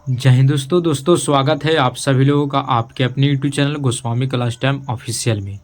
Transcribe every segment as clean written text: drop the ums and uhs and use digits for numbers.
जय हिंद दोस्तों स्वागत है आप सभी लोगों का आपके अपने YouTube channel Goswami class time official में।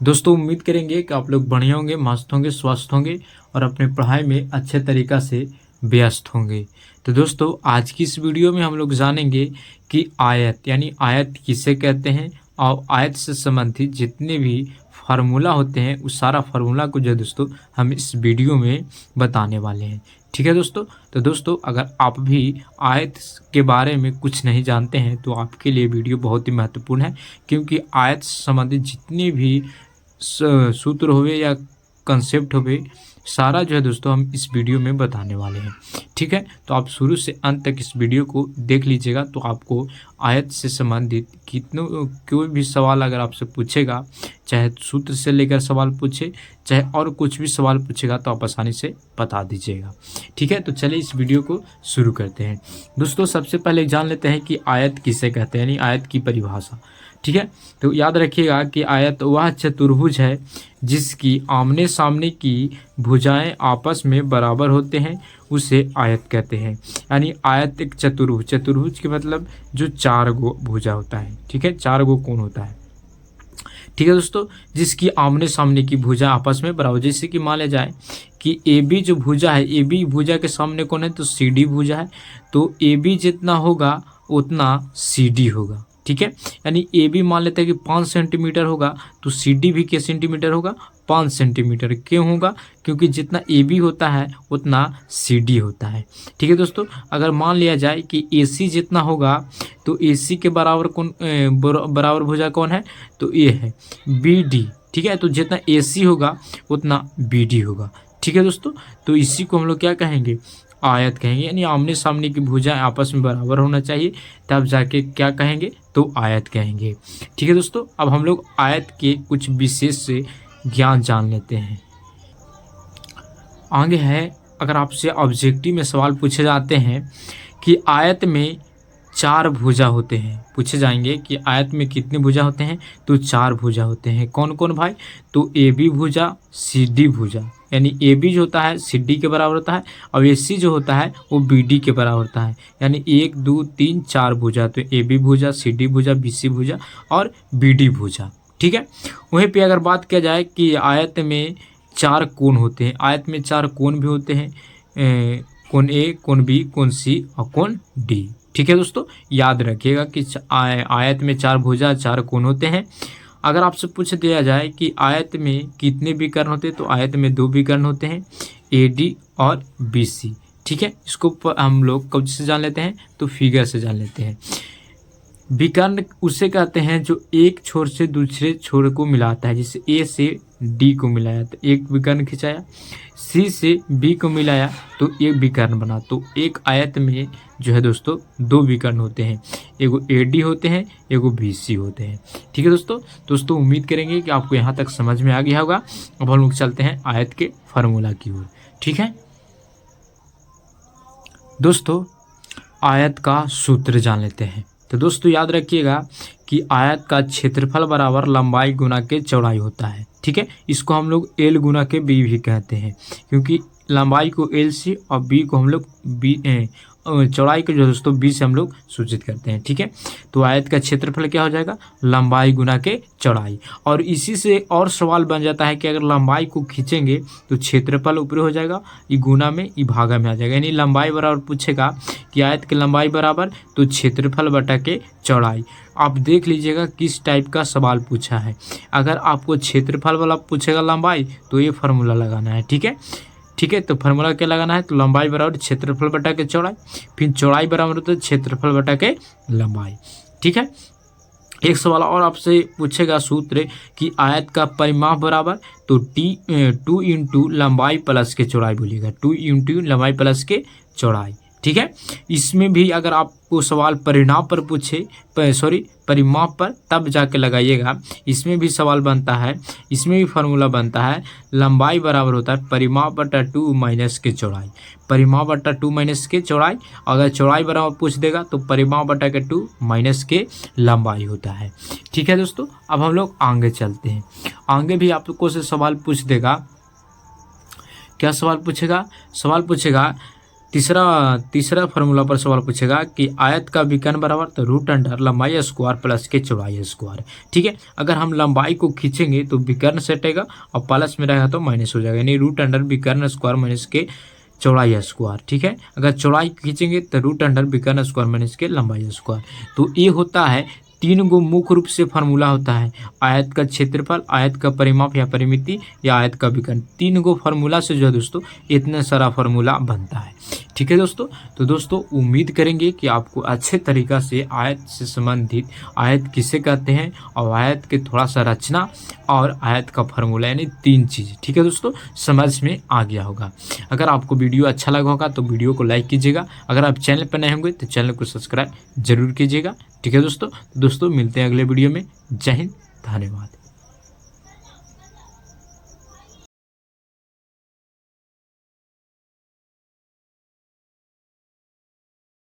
दोस्तों उम्मीद करेंगे कि आप लोग बढ़िया होंगे, मस्त होंगे, स्वस्थ होंगे और अपने पढ़ाई में अच्छे तरीक़ा से व्यस्त होंगे। तो दोस्तों आज की इस वीडियो में हम लोग जानेंगे कि आयत यानी आयत किसे कहते हैं और आयत से संबंधित जितने भी फार्मूला होते हैं उस सारा फार्मूला को जो दोस्तों हम इस वीडियो में बताने वाले हैं। ठीक है दोस्तों, तो दोस्तों अगर आप भी आयत के बारे में कुछ नहीं जानते हैं तो आपके लिए वीडियो बहुत ही महत्वपूर्ण है, क्योंकि आयत से संबंधित जितने भी सूत्र हुए या कंसेप्ट हुए सारा जो है दोस्तों हम इस वीडियो में बताने वाले हैं। ठीक है, तो आप शुरू से अंत तक इस वीडियो को देख लीजिएगा तो आपको आयत से संबंधित कितनों कोई भी सवाल अगर आपसे पूछेगा, चाहे सूत्र से लेकर सवाल पूछे चाहे और कुछ भी सवाल पूछेगा तो आप आसानी से बता दीजिएगा। ठीक है, तो चलिए इस वीडियो को शुरू करते हैं। दोस्तों सबसे पहले जान लेते हैं कि आयत किसे कहते हैं, यानी आयत की परिभाषा। ठीक है, तो याद रखिएगा कि आयत वह चतुर्भुज है जिसकी आमने सामने की भुजाएं आपस में बराबर होते हैं, उसे आयत कहते हैं। यानी आयत एक चतुर्भुज, चतुर्भुज के मतलब जो चार गो भुजा होता है। ठीक है, चार गो कोण होता है। ठीक है दोस्तों, जिसकी आमने सामने की भुजा आपस में बराबर, जैसे कि मान लिया जाए कि ए बी जो भुजा है, ए बी भुजा के सामने कौन है तो सी डी भुजा है, तो ए बी जितना होगा उतना सी डी होगा। ठीक है, यानी ए बी मान लेते हैं कि 5 सेंटीमीटर होगा तो सी डी भी क्या सेंटीमीटर होगा 5 सेंटीमीटर। क्यों होगा, क्योंकि जितना ए बी होता है उतना सी डी होता है। ठीक है दोस्तों, अगर मान लिया जाए कि ए सी जितना होगा तो ए सी के बराबर कौन बराबर भुजा कौन है तो ये है बी डी। ठीक है, तो जितना ए सी होगा उतना बी डी होगा। ठीक है दोस्तों, तो इसी को हम लोग क्या कहेंगे आयत कहेंगे, यानी आमने सामने की भुजाएं आपस में बराबर होना चाहिए तब जाके क्या कहेंगे तो आयत कहेंगे। ठीक है दोस्तों, अब हम लोग आयत के कुछ विशेष से ज्ञान जान लेते हैं। आगे है, अगर आपसे ऑब्जेक्टिव में सवाल पूछे जाते हैं कि आयत में 4 भुजा होते हैं, पूछे जाएंगे कि आयत में कितने भुजा होते हैं तो 4 भुजा होते हैं। कौन कौन भाई, तो ए बी भुजा, सी डी भुजा, यानी ए बी जो होता है सी डी के बराबर होता है और ए सी जो होता है वो बी डी के बराबर होता है। यानी 1 2 3 4 भुजा, तो ए बी भुजा, सी डी भुजा, बी सी भुजा और बी डी भुजा। ठीक है, वहीं पे अगर बात किया जाए कि आयत में 4 कोण होते हैं, आयत में 4 कोण भी होते हैं, कोण ए, कोण बी, कोण सी और कोण डी। ठीक है दोस्तों, याद रखिएगा कि आयत में 4 भुजा 4 कोण होते हैं। अगर आपसे पूछ दिया जाए कि आयत में कितने विकर्ण होते हैं तो आयत में 2 विकर्ण होते हैं, ए डी और बी सी। ठीक है, इसको हम लोग कब से जान लेते हैं तो फिगर से जान लेते हैं। विकर्ण उसे कहते हैं जो एक छोर से दूसरे छोर को मिलाता है, जैसे ए से डी को मिलाया तो एक विकर्ण खिंचाया, सी से बी को मिलाया तो एक विकर्ण बना। तो एक आयत में जो है दोस्तों 2 विकर्ण होते हैं, एगो ए डी होते हैं, एगो बी सी होते हैं। ठीक है दोस्तों उम्मीद करेंगे कि आपको यहाँ तक समझ में आ गया होगा। अब हम लोग चलते हैं आयत के फार्मूला की ओर। ठीक है दोस्तों, आयत का सूत्र जान लेते हैं। तो दोस्तों याद रखिएगा कि आयत का क्षेत्रफल बराबर लंबाई गुना के चौड़ाई होता है। ठीक है, इसको हम लोग एल गुना के बी भी कहते हैं, क्योंकि लंबाई को एल से और बी को हम लोग बी चौड़ाई को जो दोस्तों बी से हम लोग सूचित करते हैं। ठीक है, तो आयत का क्षेत्रफल क्या हो जाएगा लंबाई गुना के चौड़ाई। और इसी से और सवाल बन जाता है कि अगर लंबाई को खींचेंगे तो क्षेत्रफल ऊपर हो जाएगा, ये गुना में ये भागा में आ जाएगा। यानी लंबाई बराबर पूछेगा कि आयत की लंबाई बराबर तो क्षेत्रफल बटा के चौड़ाई। आप देख लीजिएगा किस टाइप का सवाल पूछा है। अगर आपको क्षेत्रफल वाला पूछेगा लंबाई तो ये फार्मूला लगाना है। ठीक है, तो फार्मूला क्या लगाना है तो लंबाई बराबर क्षेत्रफल बटा के चौड़ाई, फिर चौड़ाई बराबर होता है क्षेत्रफल बटा के लंबाई। ठीक है, एक सवाल और आपसे पूछेगा सूत्र कि आयत का परिमाप बराबर तो 2 इंटू लंबाई प्लस के चौड़ाई बोलिएगा, 2 इंटू लंबाई प्लस के चौड़ाई। ठीक है, इसमें भी अगर आपको सवाल परिमाप पर पूछे परिमाप पर तब जाके लगाइएगा। इसमें भी सवाल बनता है, इसमें भी फार्मूला बनता है, लंबाई बराबर होता है परिमाप बटा 2 माइनस के चौड़ाई, परिमाप बटा 2 माइनस के चौड़ाई। अगर चौड़ाई बराबर पूछ देगा तो परिमाप बटा के 2 माइनस के लंबाई होता है। ठीक है दोस्तों, अब हम लोग आगे चलते हैं। आगे भी आपको से सवाल पूछ देगा। क्या सवाल पूछेगा, सवाल पूछेगा तीसरा फार्मूला पर सवाल पूछेगा कि आयत का विकर्ण बराबर, तो रूट अंडर लंबाई स्क्वायर प्लस के चौड़ाई स्क्वायर। ठीक है, अगर हम लंबाई को खींचेंगे तो विकर्ण सेटेगा और प्लस में रहेगा तो माइनस हो जाएगा, यानी रूट अंडर विकर्ण स्क्वायर माइनस के चौड़ाई स्क्वायर। ठीक है, अगर चौड़ाई खींचेंगे तो रूट अंडर विकर्ण स्क्वायर माइनस के लंबाई स्क्वायर। तो ये होता है 3 गो मुख्य रूप से फार्मूला होता है, आयत का क्षेत्रफल, आयत का परिमाप या परिमिति या आयत का विकर्ण। 3 गो फार्मूला से जो है दोस्तों इतना सारा फार्मूला बनता है। ठीक है दोस्तों, तो दोस्तों उम्मीद करेंगे कि आपको अच्छे तरीक़ा से आयत से संबंधित आयत किसे कहते हैं और आयत के थोड़ा सा रचना और आयत का फार्मूला, यानी 3 चीज़, ठीक है दोस्तों, समझ में आ गया होगा। अगर आपको वीडियो अच्छा लगा होगा तो वीडियो को लाइक कीजिएगा, अगर आप चैनल पर नए होंगे तो चैनल को सब्सक्राइब जरूर कीजिएगा। ठीक है दोस्तों मिलते हैं अगले वीडियो में। जय हिंद, धन्यवाद।